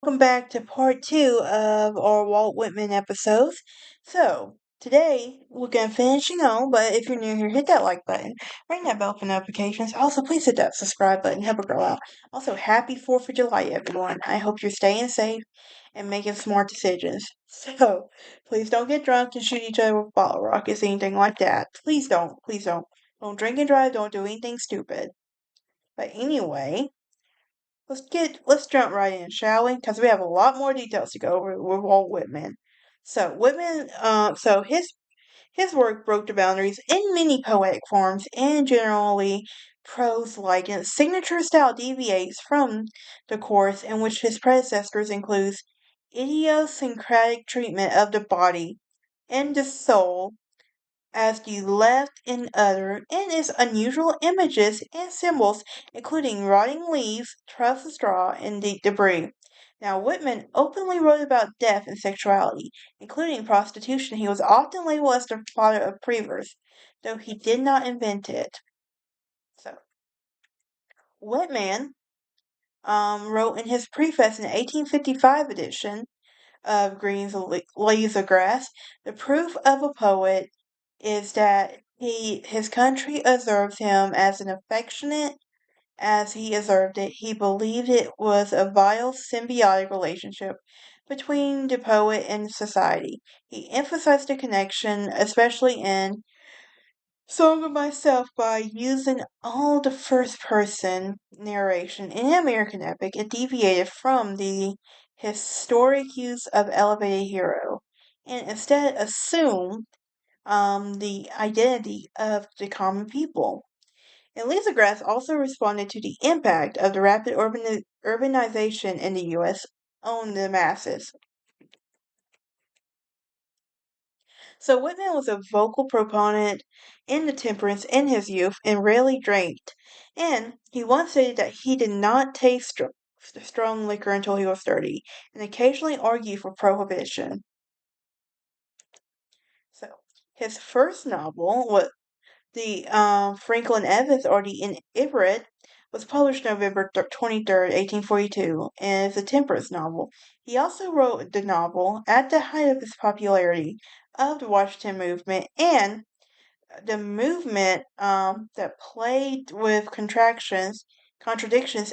Welcome back to part two of our Walt Whitman episodes. So, today we're going to finishing on, but if you're new here, hit that like button, ring that bell for notifications. Also, please hit that subscribe button, help a girl out. Also, happy 4th of July, everyone. I hope you're staying safe and making smart decisions. So, please don't get drunk and shoot each other with bottle rockets, anything like that. Please don't. Please don't. Don't drink and drive, don't do anything stupid. But anyway, let's jump right in, shall we? Because we have a lot more details to go over with Walt Whitman. So Whitman, his work broke the boundaries in many poetic forms and generally prose-like, and its signature style deviates from the course in which his predecessors includes idiosyncratic treatment of the body and the soul as the left and other, and its unusual images and symbols, including rotting leaves, troughs of straw, and debris. Now, Whitman openly wrote about death and sexuality, including prostitution. He was often labeled as the father of prevers, though he did not invent it. So, Whitman wrote in his preface in the 1855 edition of Green's Leaves of Grass, the proof of a poet is that his country observes him as an affectionate as he observed it. He believed it was a vital symbiotic relationship between the poet and society. He emphasized the connection, especially in Song of Myself, by using all the first person narration in American epic. It deviated from the historic use of elevated hero and instead assumed the identity of the common people. And Lisa Grass also responded to the impact of the rapid urbanization in the U.S. on the masses. So Whitman was a vocal proponent in the temperance in his youth and rarely drank. And he once stated that he did not taste strong liquor until he was 30, and occasionally argued for prohibition. So his first novel was the Franklin Evans, or the Iterate, was published November 23rd, 1842, and is a temperance novel. He also wrote the novel at the height of his popularity of the Washington movement and the movement that played with contradictions,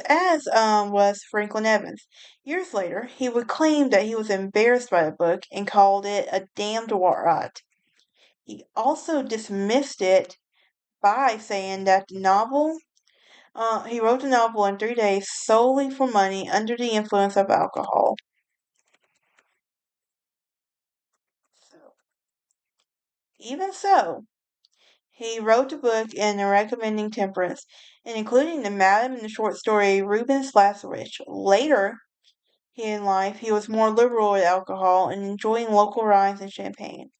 as was Franklin Evans. Years later, he would claim that he was embarrassed by the book and called it a damned rot. He also dismissed it by saying that he wrote the novel in 3 days solely for money under the influence of alcohol. So, even so, he wrote the book in recommending temperance and including the Madam in the short story Rubens Lazarus. Later in life, he was more liberal with alcohol and enjoying local wines and champagne.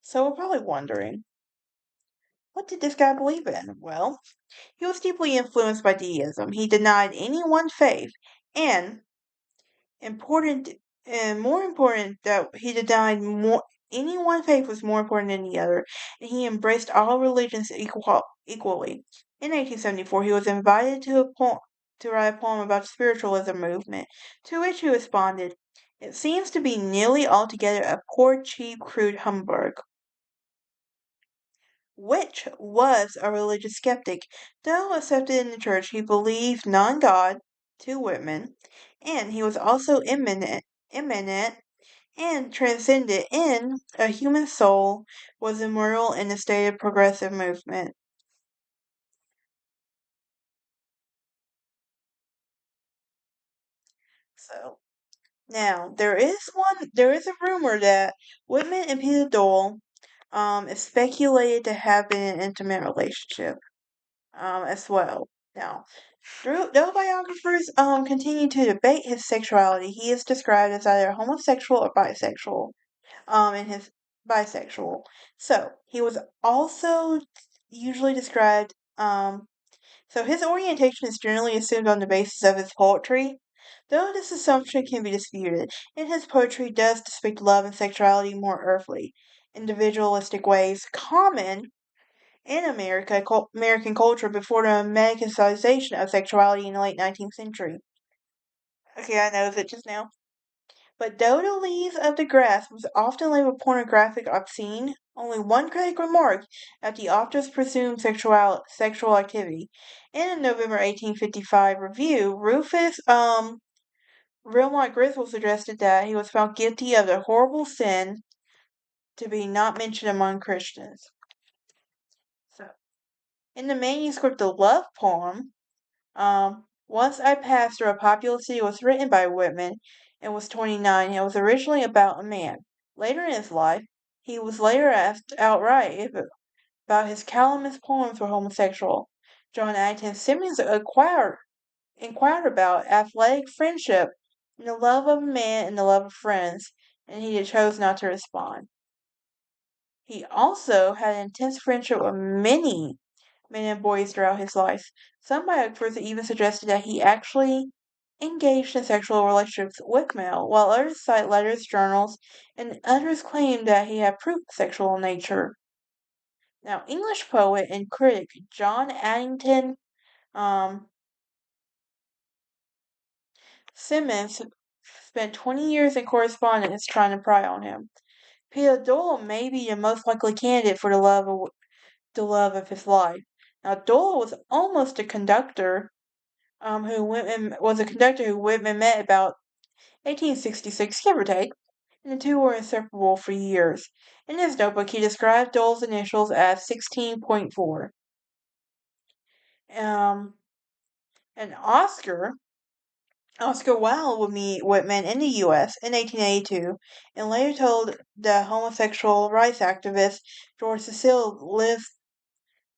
So we're probably wondering, what did this guy believe in? Well, he was deeply influenced by deism. He denied any one faith, and important more important that he denied more any one faith was more important than the other, and he embraced all religions equally. In 1874, he was invited to write a poem about the spiritualism movement, to which he responded, "It seems to be nearly altogether a poor, cheap, crude humbug," which was a religious skeptic. Though accepted in the church, he believed non-God to Whitman, and he was also immanent and transcendent in a human soul, was immortal in a state of progressive movement. So now there is a rumor that Whitman and Peter Dole is speculated to have been in an intimate relationship as well. Now, though biographers continue to debate his sexuality, he is described as either homosexual or bisexual. In his bisexual. So he was also usually described. So his orientation is generally assumed on the basis of his poetry, though this assumption can be disputed. In his poetry, does depict love and sexuality more earthly, individualistic ways common in American culture before the medicalization of sexuality in the late 19th century. Okay, I know it just now. But though the leaves of the grass was often labeled pornographic obscene, only one critic remarked at the author's presumed sexual activity. In a November 1855 review, Rufus Wilmot Griswold suggested that he was found guilty of the horrible sin to be not mentioned among Christians. So, in the manuscript, the love poem, Once I Passed Through a Populous City was written by Whitman and was 29. It was originally about a man. Later in his life, he was later asked outright about his calumnious poems were homosexual. John Addington Symonds inquired about athletic friendship and the love of a man and the love of friends, and he chose not to respond. He also had an intense friendship with many men and boys throughout his life. Some biographers even suggested that he actually engaged in sexual relationships with male, while others cite letters, journals, and others claim that he had proof of sexual nature. Now, English poet and critic John Addington um, Symonds spent 20 years in correspondence trying to pry on him. Peter Doyle may be the most likely candidate for the love of his life. Now, Doyle was almost a conductor who Whitman met about 1866, give or take, and the two were inseparable for years. In his notebook, he described Dole's initials as 16.4. Um, and Oscar Wilde would meet Whitman in the U.S. in 1882 and later told the homosexual rights activist George Cecil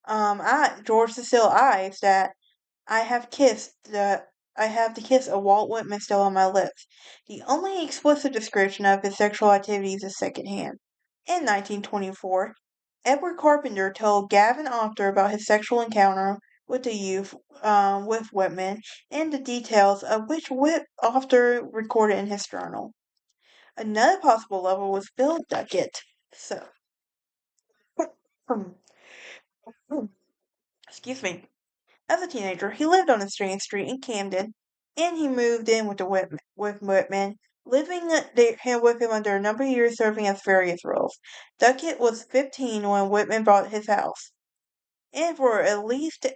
Ives that I have the kiss of Walt Whitman still on my lips. The only explicit description of his sexual activities is secondhand. In 1924, Edward Carpenter told Gavin Octor about his sexual encounter with the youth with Whitman and the details of which Octor recorded in his journal. Another possible lover was Bill Duckett. So, excuse me. As a teenager, he lived on Strange Street in Camden, and he moved in with Whitman, living with him under a number of years serving as various roles. Duckett was 15 when Whitman bought his house, and from at least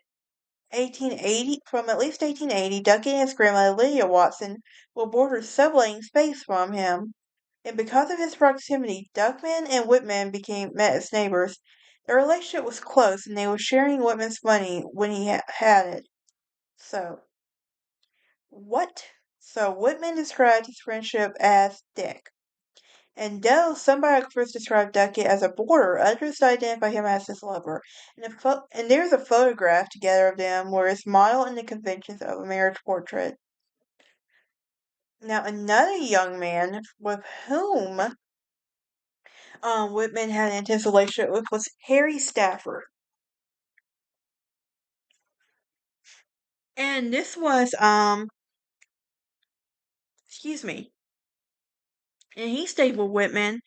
1880, Duckett and his grandmother Lydia Watson will board subletting space from him, and because of his proximity, Duckman and Whitman met as neighbors. Their relationship was close, and they were sharing Whitman's money when he had it. So, what? So, Whitman described his friendship as thick. And though some biographers describe Duckett as a boarder, others identify him as his lover. And there's a photograph together of them where it's modeled in the conventions of a marriage portrait. Now, another young man with whom Whitman had an intense relationship with was Harry Stafford. And this was, excuse me, and he stayed with Whitman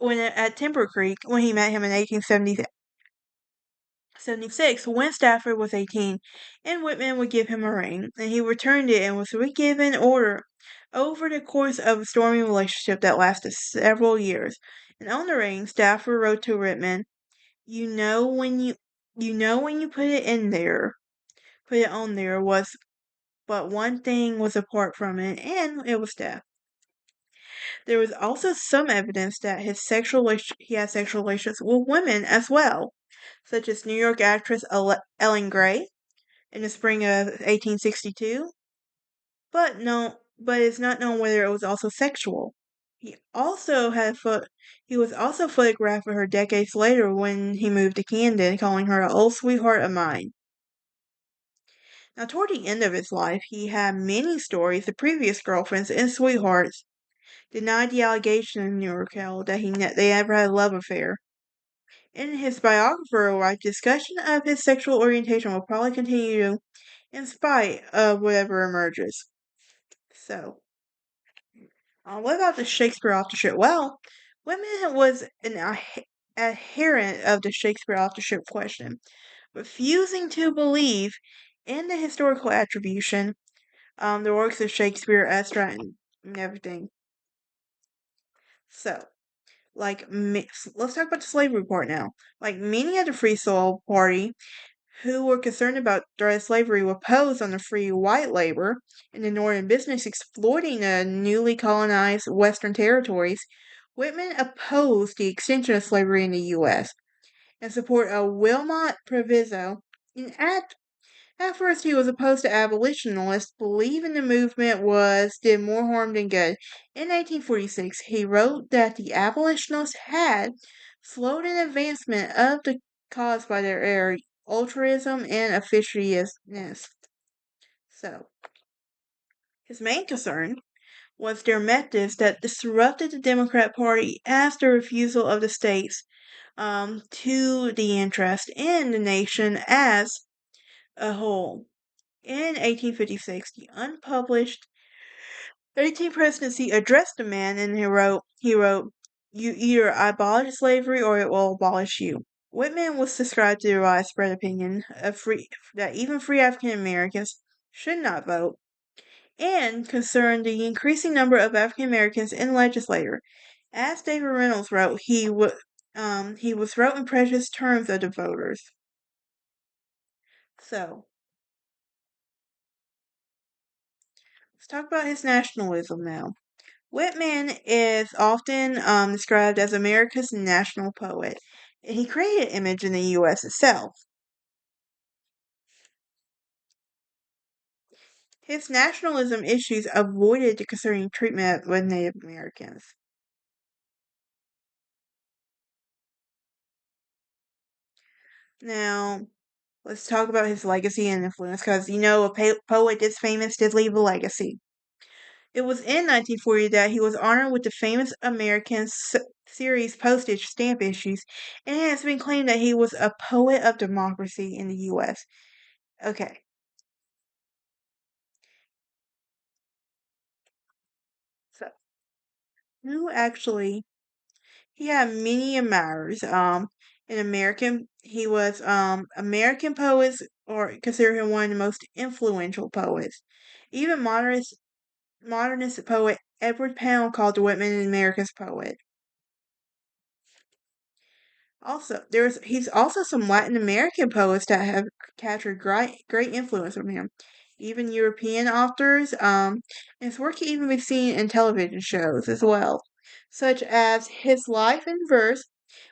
at Timber Creek when he met him in 1876 when Stafford was 18, and Whitman would give him a ring, and he returned it and was re-given over the course of a stormy relationship that lasted several years. And on the ring, Stafford wrote to Whitman, "You know when you put it on there was, but one thing was apart from it, and it was death." There was also some evidence that he had sexual relations with women as well, such as New York actress Ellen Gray in the spring of 1862, but it's not known whether it was also sexual. He was also photographed with her decades later when he moved to Camden, calling her an old sweetheart of mine. Now, toward the end of his life, he had many stories of previous girlfriends and sweethearts denied the allegation in New York held that they ever had a love affair. In his biographer writes, discussion of his sexual orientation will probably continue in spite of whatever emerges. So, what about the Shakespeare authorship? Well, Whitman was an adherent of the Shakespeare authorship question, refusing to believe in the historical attribution the works of Shakespeare, Estra, and everything. So, let's talk about the slavery part now. Like many of the Free Soil Party who were concerned about threat slavery were opposed on the free white labor in the northern business exploiting the newly colonized western territories. Whitman opposed the extension of slavery in the U.S. and supported a Wilmot Proviso. At first, he was opposed to abolitionists, believing the movement did more harm than good. In 1846, he wrote that the abolitionists had slowed an advancement of the cause by their error, altruism, and officiousness. So, his main concern was their methods that disrupted the Democrat Party as the refusal of the states to the interest in the nation as a whole. In 1856, the unpublished 18th presidency addressed the man and he wrote, "You either abolish slavery or it will abolish you." Whitman was described to the widespread opinion that even free African Americans should not vote, and concerned the increasing number of African Americans in the legislature. As David Reynolds wrote, he was wrote in prejudiced terms of the voters. So let's talk about his nationalism now. Whitman is often described as America's national poet. He created an image in the U.S. itself. His nationalism issues avoided the concerning treatment of Native Americans. Now, let's talk about his legacy and influence, because a poet that's famous did leave a legacy. It was in 1940 that he was honored with the famous American series postage stamp issues, and it has been claimed that he was a poet of democracy in the U.S. Okay, so who actually he had many admirers. In he was American poets or consider him one of the most influential poets. Even modernist poet Edward Pound called Whitman America's poet. Also, he's also some Latin American poets that have captured great influence from him. Even European authors, and his work can even be seen in television shows as well, such as His Life in Verse,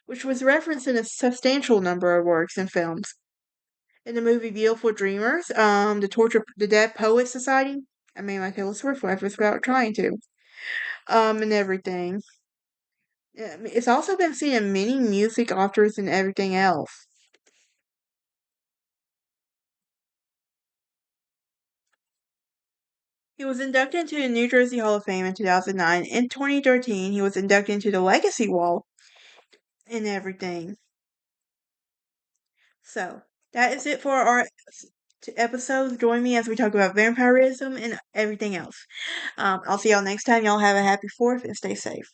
which was referenced in a substantial number of works and films. In the movie Beautiful Dreamers, the Dead Poets Society. I made my Taylor Swift reference without trying to. And everything. It's also been seen in many music authors and everything else. He was inducted into the New Jersey Hall of Fame in 2009. In 2013, he was inducted into the Legacy Wall and everything. So, that is it for our episode. Join me as we talk about vampirism and everything else. I'll see y'all next time. Y'all have a happy 4th and stay safe.